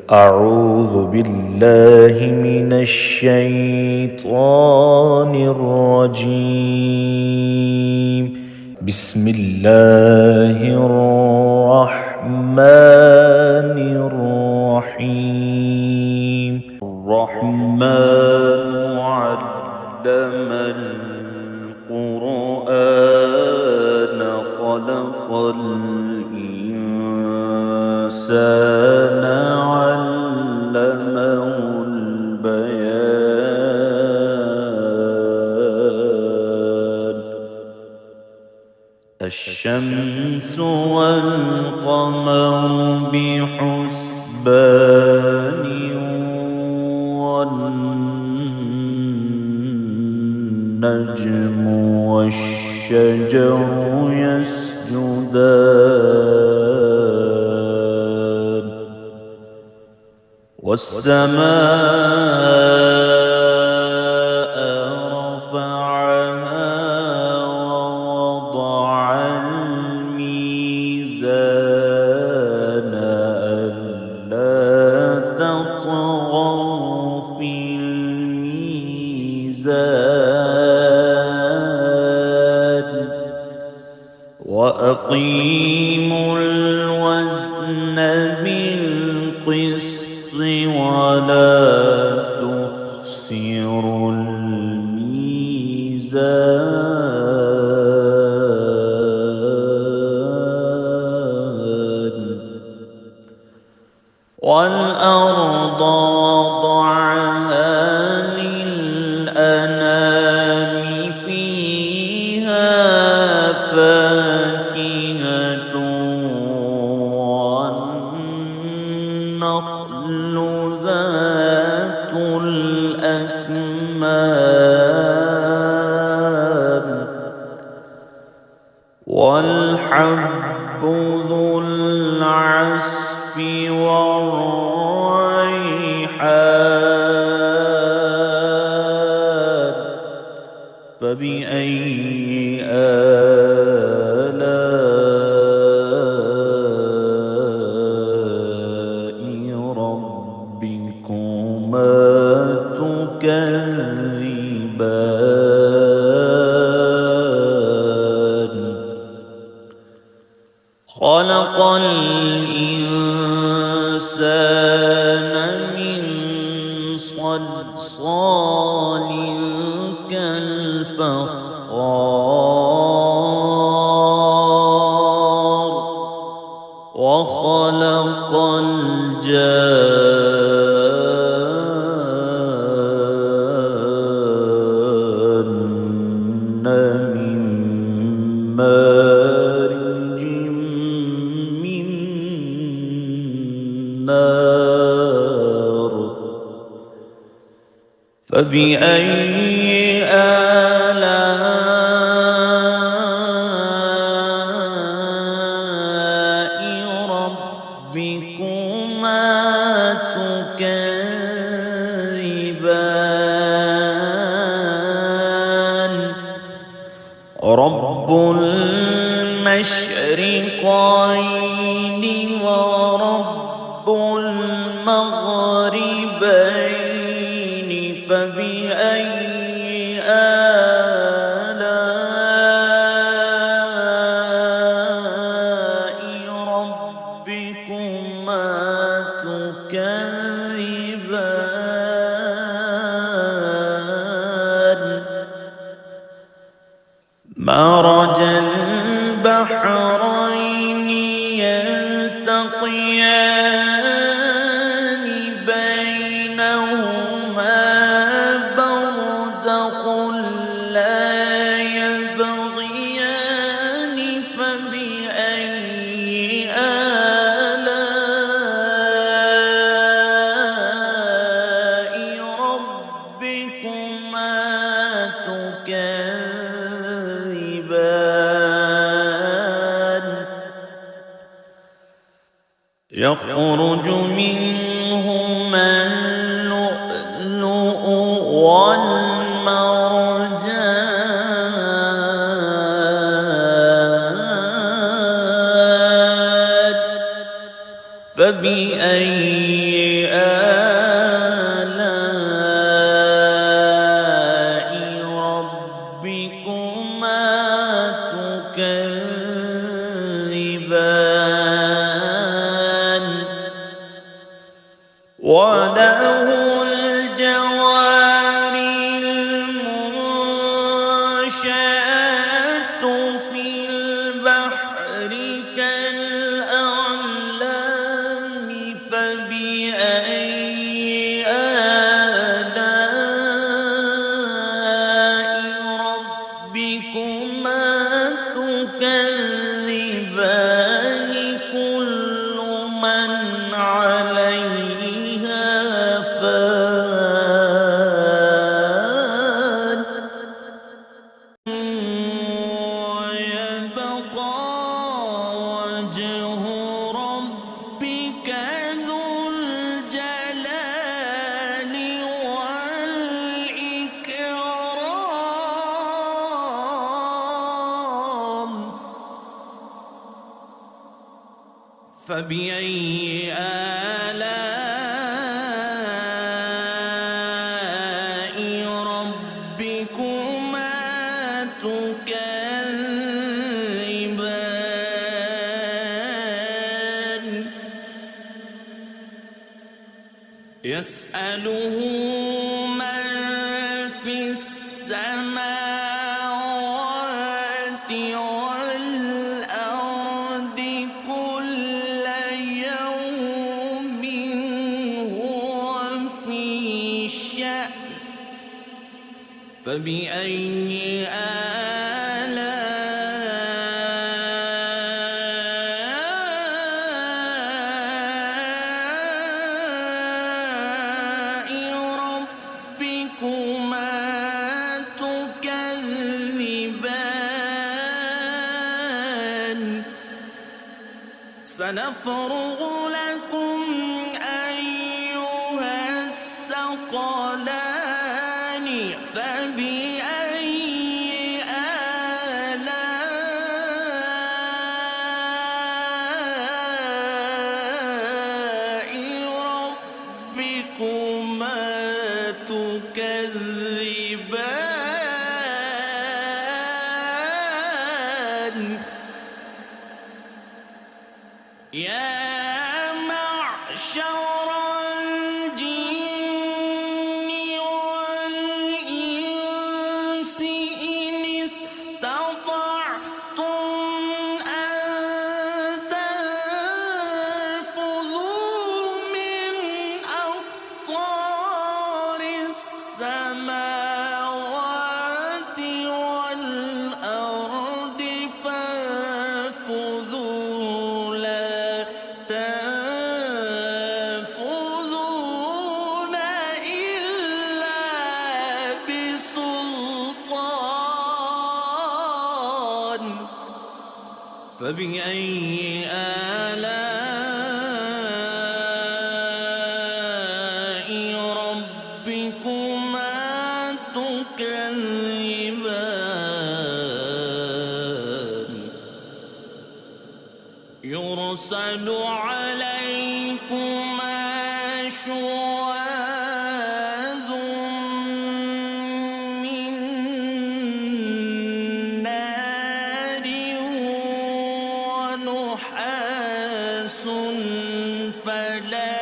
أعوذ بالله من الشيطان الرجيم. بسم الله الرحمن الرحيم. الرحمن علم القرآن خلق الإنسان علمه البيان. الشمس والقمر بحسبان والنجم والشجر يسجدان والسماء رفعها ووضع الميزان ألا تطغوا في الميزان وأقيموا الوزن بالقسط ولا تخسروا الميزان والأرض وضعها للأنام فيها فاكهة والنخل ذات الأكمام والحب ذو العصف والريحان. فبأي آلاء ربكما تكذبان. خلق الإنسان من صلصال كالفخار وخلق الجان من مارج من نار. فبأي آلاء ربكما تكذبان. رب المشرقين ورب المغربين. فبأي آلاء ربكما تكذبان. مرج البحرين يلتقيان بينهما برزخ لا يبغيان. فبأي آلاء ربكما تكذبان. يخرج منهما اللؤلؤ والمرجان. فبأي وله الجوار المنشآت في البحر كالأعلام فبأي آلاء ربكما تكذبان كل من عليها فان ويبقى وجه ربك ذو الجلال والإكرام فبأي آلاء ربكما تكذبان يسأله من في السماوات والأرض كل يوم هو في شأن فبأي آلاء ربكما تكذبان سنفرغ لكم أيها الثقلان فبأي آلاء ربكما تكذبان يا معشر الجن والإنس إن استطعتم أن تنفذوا من أقطار السماوات والأرض فانفذوا لا تنفذون إلا بسلطان فبأي آلاء ربكما تكذبان يرسل عليكما شواظ من نار ونحاس فلا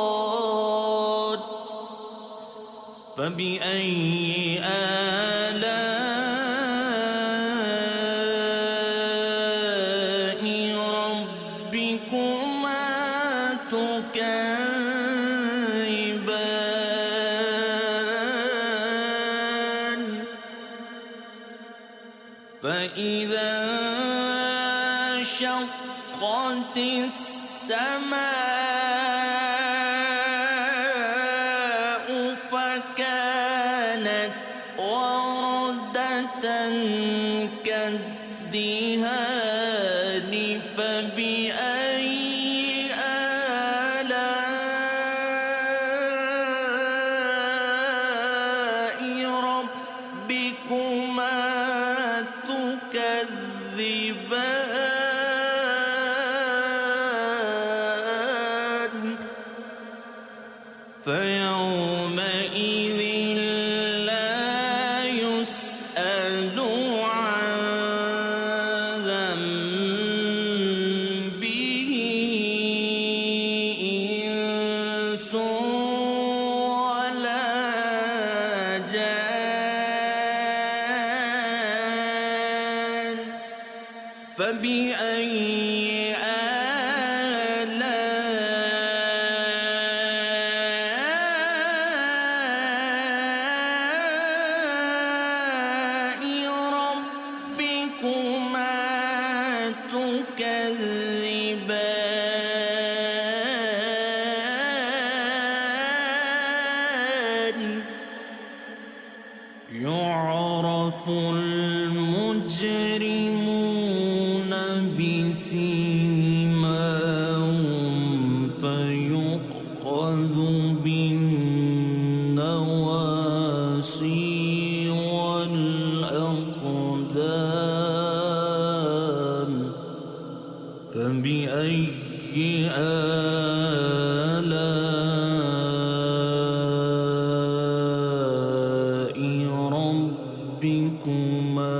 تنتصران فبأي آلاء ربكما تكذبان فإذا انشقت السماء فكانت وردة كالدهان فبأي آلاء ربكما تكذبان فيومئذ لا يسأل عن فبأي آلاء ربكما تكذبان يعرف المجرمون بسيماهم فيؤخذ بالنواصي والأقدام فبأي آلاء ربكما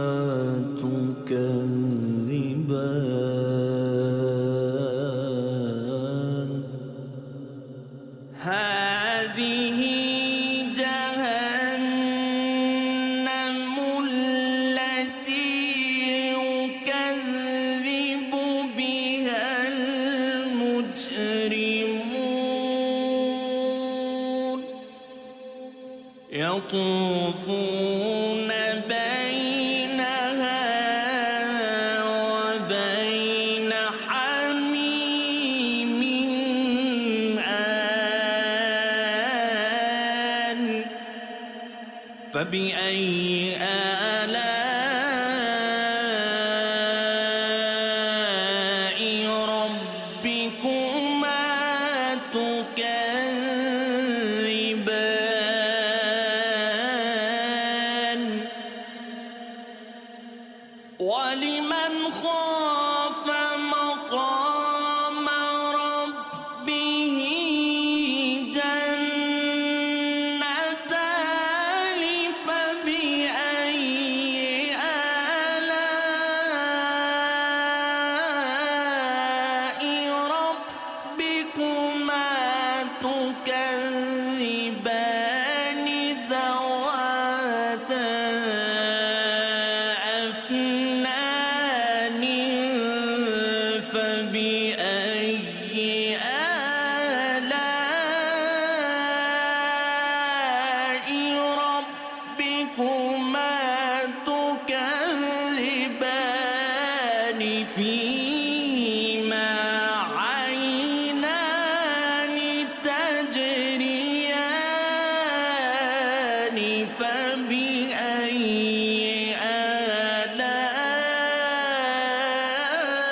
تكذبان هذه جهنم التي يكذب بها المجرمون يطوفون بينها وبين حميم آن فبأي آلاء ربكما تكذبان ولمن خاف مقام ربه جنتان فبأي آلاء ربكما تكذبان ذواتا أفنان فبأي آلاء ربكما تكذبان فيهما عينان تجريان فبأي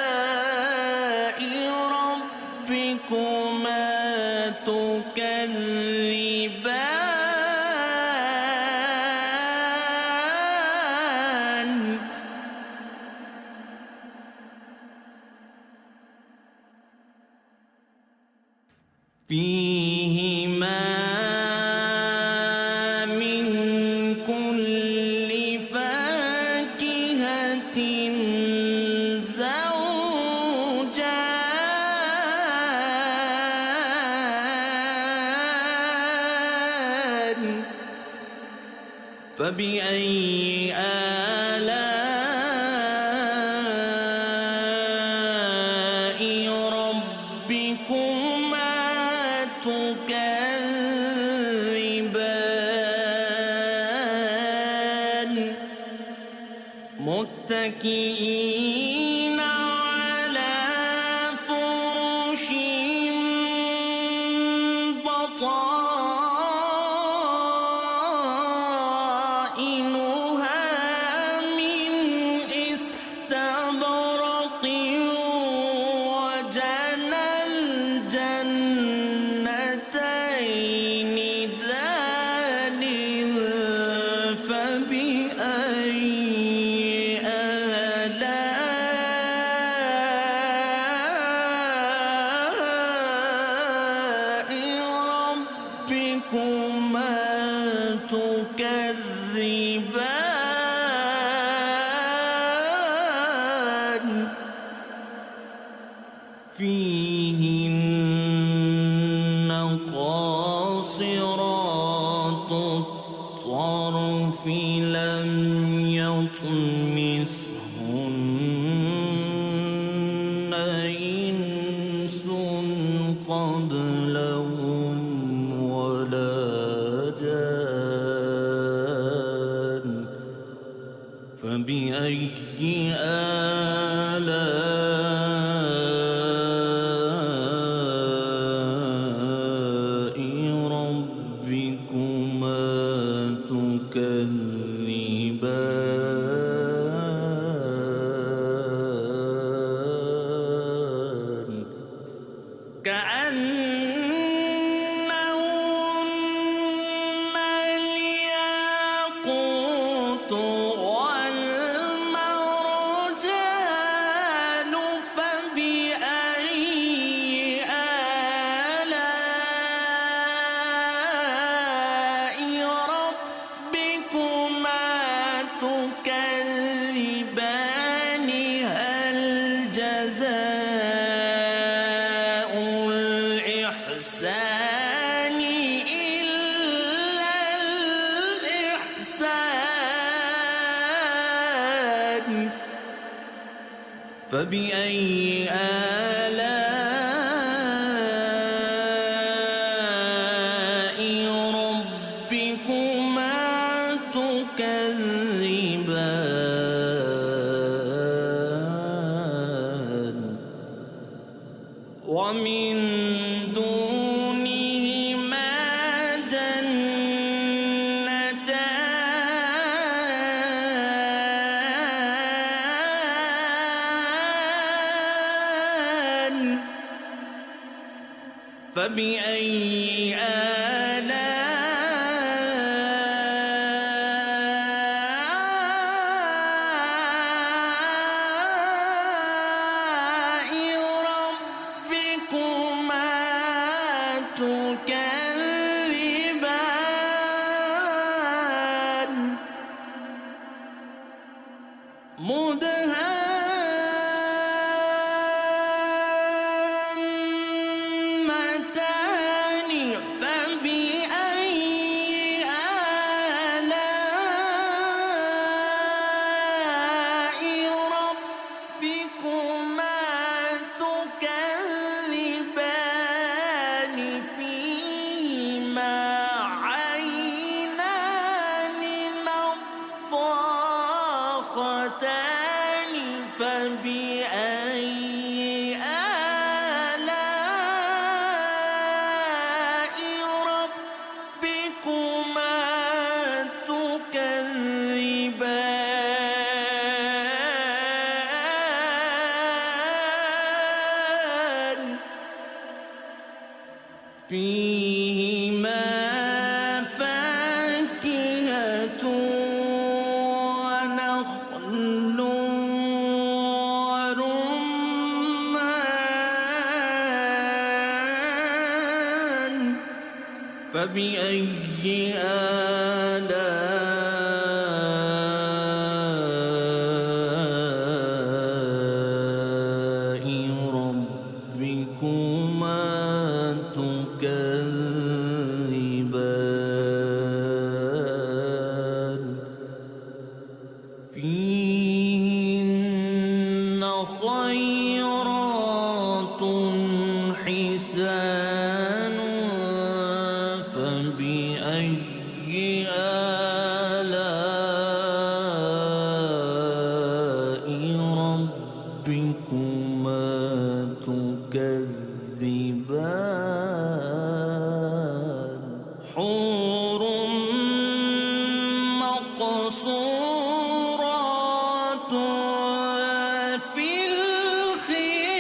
آلاء ربكما تكذبان فيهما من كل فاكهة زوجان فبأي آلاء ربكما تكذبان متكئين على فرش بطائنها من استبرق وجنى الجنتين دان فبأي آلاء ربكما تكذبان فيهن قاصرات الطرف لم يطمثهن كأنهن الياقوت والمرجان فبأي آلاء ربكما تكذبان هل جزاء الإحسان إلا الإحسان فبأي آلاء ربكما تكذبان ومن دونهما جنتان فبأي آلاء ربكما تكذبان مدهامتان فبأي آلاء ربكما تكذبان فيهما عينان نضاختان فبأي آلاء ربكما تكذبان فيهما فاكهة ونخل ورمان فبأي آلاء ربكما تكذبان فيهن خيرات حسان فبأي آلاء ربكما تكذبان حور مقصورات في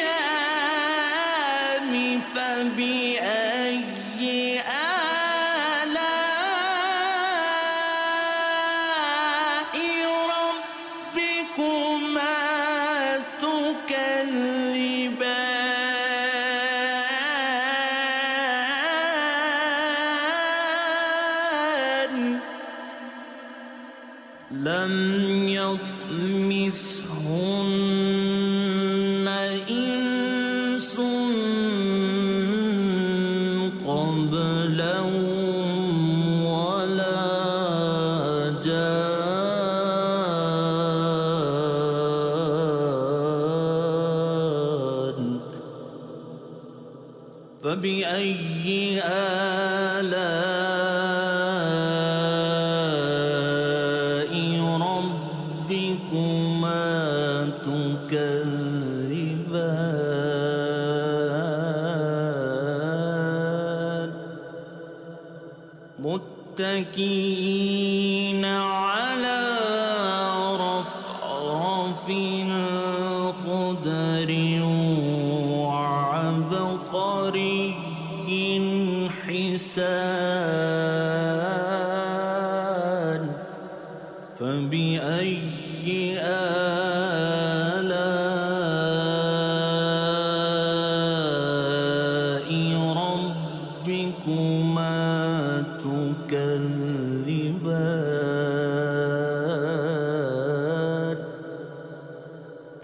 الخيام فبأي آلاء ربكما تكذبان لم يطمثهن إنس قبلهم ولا جان فبأي آلاء ربكما تكذبان متكئين على رفرف خضر وعبقر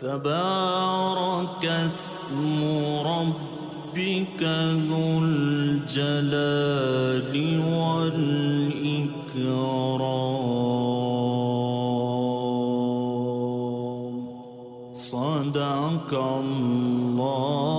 تبارك اسم ربك ذو الجلال والإكرام. صدق الله